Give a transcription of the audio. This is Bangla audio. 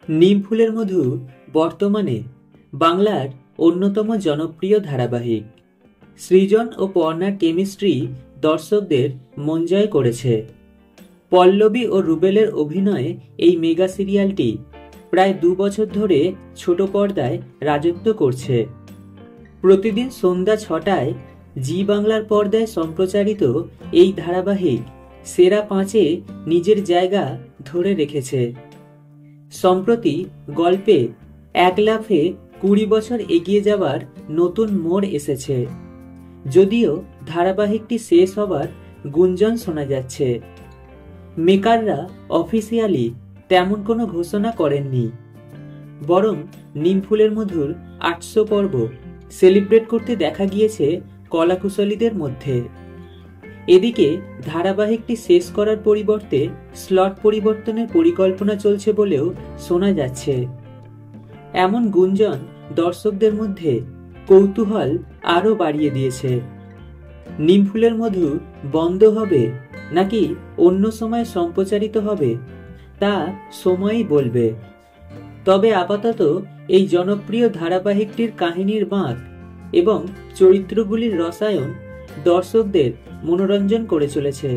নিমফুলের মধু বর্তমানে বাংলার অন্যতম জনপ্রিয় ধারাবাহিক। সৃজন ও পর্ণার কেমিস্ট্রি দর্শকদের মন জয় করেছে। পল্লবী ও রুবেলের অভিনয়ে এই মেগা সিরিয়ালটি প্রায় 2 বছর ধরে ছোট পর্দায় রাজত্ব করছে। প্রতিদিন সন্ধ্যা 6টায় জি বাংলার পর্দায় সম্প্রচারিত এই ধারাবাহিক সেরা 5-এ নিজের জায়গা ধরে রেখেছে। সম্প্রতি গল্পে এক লাফে 20 বছর এগিয়ে যাওয়ার নতুন মোড় এসেছে। যদিও ধারাবাহিকটি শেষ হবার গুঞ্জন শোনা যাচ্ছে, মেকাররা অফিসিয়ালি তেমন কোনো ঘোষণা করেননি। বরং নিমফুলের মধুর 800 পর্ব সেলিব্রেট করতে দেখা গিয়েছে কলাকুশলীদের মধ্যে। এদিকে ধারাবাহিকটি শেষ করার পরিবর্তে স্লট পরিবর্তনের পরিকল্পনা চলছে বলেও শোনা যাচ্ছে। এমন গুঞ্জন দর্শকদের মধ্যে কৌতূহল আরও বাড়িয়ে দিয়েছে। নিমফুলের মধু বন্ধ হবে নাকি অন্য সময় সম্প্রচারিত হবে তা সময়ই বলবে। তবে আপাতত এই জনপ্রিয় ধারাবাহিকটির কাহিনীর বাঁক এবং চরিত্রগুলির রসায়ন দর্শকদের মনোরঞ্জন করে চলেছে।